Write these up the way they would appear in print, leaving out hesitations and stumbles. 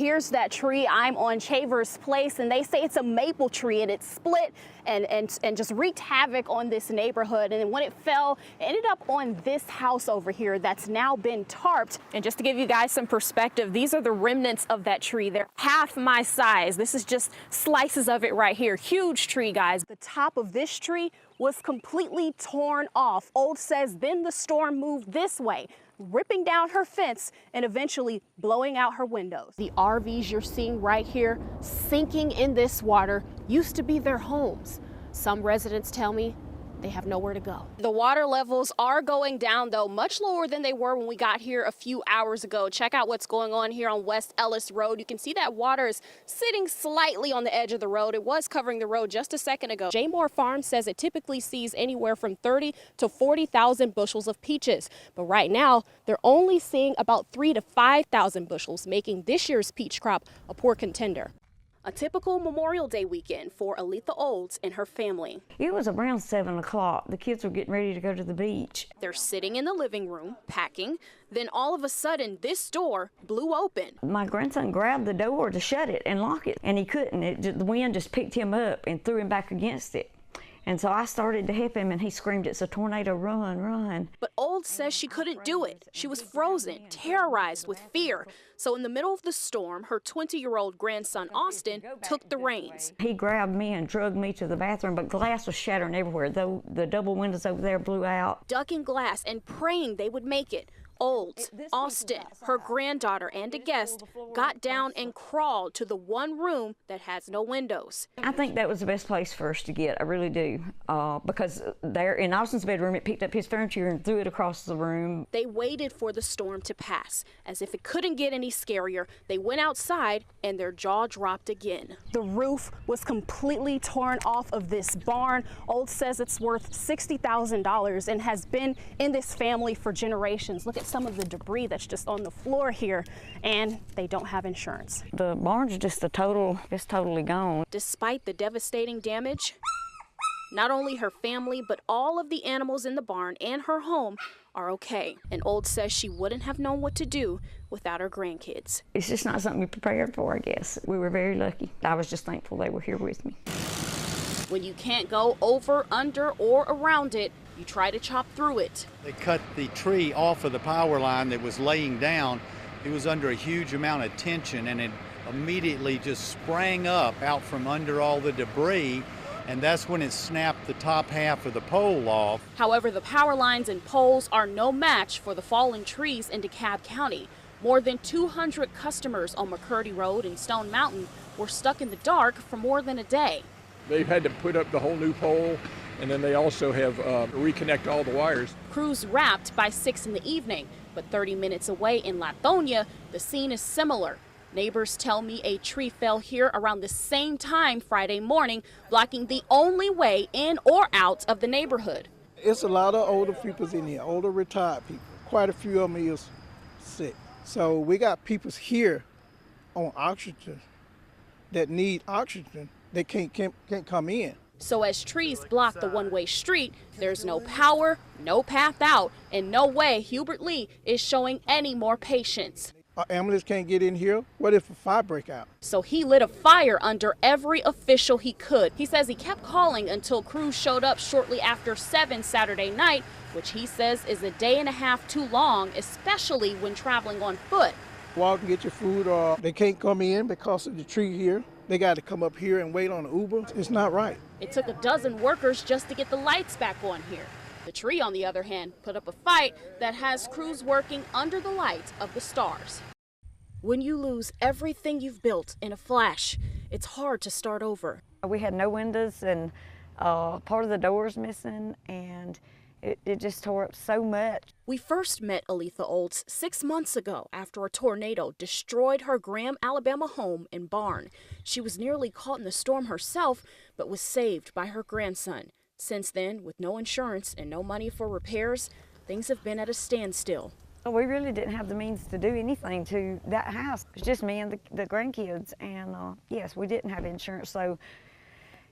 here's that tree. I'm on Chavers Place, and they say it's a maple tree, and it split and just wreaked havoc on this neighborhood. And then when it fell, it ended up on this house over here that's now been tarped. And just to give you guys some perspective, these are the remnants of that tree. They're half my size. This is just slices of it right here. Huge tree, guys. The top of this tree was completely torn off. Old says then the storm moved this way, ripping down her fence and eventually blowing out her windows. The RVs you're seeing right here sinking in this water used to be their homes. Some residents tell me they have nowhere to go. The water levels are going down, though, much lower than they were when we got here a few hours ago. Check out what's going on here on West Ellis Road. You can see that water is sitting slightly on the edge of the road. It was covering the road just a second ago. J. Moore Farm says it typically sees anywhere from 30 to 40,000 bushels of peaches. But right now, they're only seeing about 3,000 to 5,000 bushels, making this year's peach crop a poor contender. A typical Memorial Day weekend for Aletha Olds and her family. It was around 7 o'clock. The kids were getting ready to go to the beach. They're sitting in the living room, packing. Then all of a sudden, this door blew open. My grandson grabbed the door to shut it and lock it, and he couldn't. The wind just picked him up and threw him back against it. And so I started to help him, and he screamed, "It's a tornado, run, run." But Old says she couldn't do it. She was frozen, terrorized with fear. So in the middle of the storm, her 20-year-old grandson, Austin, took the reins. He grabbed me and dragged me to the bathroom, but glass was shattering everywhere. The double windows over there blew out. Ducking glass and praying they would make it. Olds, Austin, her granddaughter, and a guest got down and crawled to the one room that has no windows. I think that was the best place for us to get, I really do, because there in Austin's bedroom, it picked up his furniture and threw it across the room. They waited for the storm to pass. As if it couldn't get any scarier, they went outside and their jaw dropped again. The roof was completely torn off of this barn. Old says it's worth $60,000 and has been in this family for generations. Look at some of the debris that's just on the floor here, and they don't have insurance. The barn's just totally gone. Despite the devastating damage, not only her family, but all of the animals in the barn and her home are okay. And Old says she wouldn't have known what to do without her grandkids. It's just not something you're prepared for, I guess. We were very lucky. I was just thankful they were here with me. When you can't go over, under, or around it, you try to chop through it. They cut the tree off of the power line that was laying down. It was under a huge amount of tension, and it immediately just sprang up out from under all the debris, and that's when it snapped the top half of the pole off. However, the power lines and poles are no match for the fallen trees in DeKalb County. More than 200 customers on McCurdy Road and Stone Mountain were stuck in the dark for more than a day. They've had to put up the whole new pole, and then they also have reconnect all the wires. Crews wrapped by 6 in the evening, but 30 minutes away in Lithonia, the scene is similar. Neighbors tell me a tree fell here around the same time Friday morning, blocking the only way in or out of the neighborhood. It's a lot of older people in here, older retired people. Quite a few of them is sick. So we got people here on oxygen that need oxygen. They can't come in. So as trees block the one-way street, there's no power, no path out, and no way Hubert Lee is showing any more patience. Our ambulance can't get in here. What if a fire break out? So he lit a fire under every official he could. He says he kept calling until crews showed up shortly after 7 Saturday night, which he says is a day and a half too long, especially when traveling on foot. Walk and get your food, or they can't come in because of the tree here. They got to come up here and wait on the Uber. It's not right. It took a dozen workers just to get the lights back on here. The tree, on the other hand, put up a fight that has crews working under the light of the stars. When you lose everything you've built in a flash, it's hard to start over. We had no windows, and part of the door's missing, and it just tore up so much. We first met Aletha Olds 6 months ago after a tornado destroyed her Graham, Alabama home and barn. She was nearly caught in the storm herself, but was saved by her grandson. Since then, with no insurance and no money for repairs, things have been at a standstill. We really didn't have the means to do anything to that house. It was just me and the grandkids, and yes, we didn't have insurance, so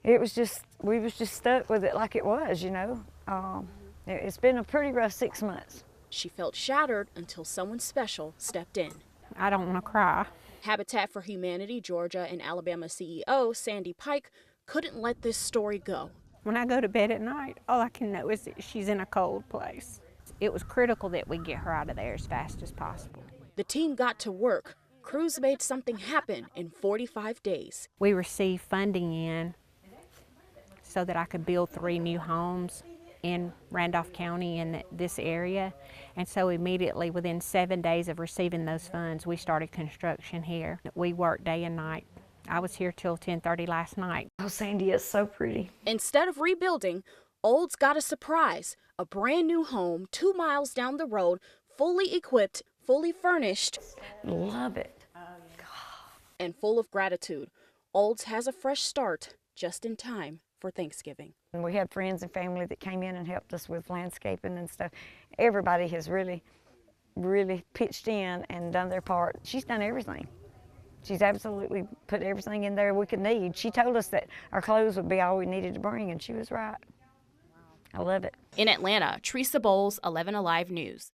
we was just stuck with it like it was, you know. It's been a pretty rough 6 months. She felt shattered until someone special stepped in. I don't want to cry. Habitat for Humanity Georgia and Alabama CEO Sandy Pike couldn't let this story go. When I go to bed at night, all I can know is that she's in a cold place. It was critical that we get her out of there as fast as possible. The team got to work. Crews made something happen in 45 days. We received funding in so that I could build 3 new homes in Randolph County in this area. And so immediately within 7 days of receiving those funds, we started construction here. We worked day and night. I was here till 10:30 last night. Oh, Sandy, it's so pretty. Instead of rebuilding, Olds got a surprise, a brand new home 2 miles down the road, fully equipped, fully furnished. Love it. And full of gratitude. Olds has a fresh start just in time for Thanksgiving. And we had friends and family that came in and helped us with landscaping and stuff. Everybody has really, really pitched in and done their part. She's done everything. She's absolutely put everything in there we could need. She told us that our clothes would be all we needed to bring, and she was right. I love it. In Atlanta, Tresia Bowles, 11 Alive News.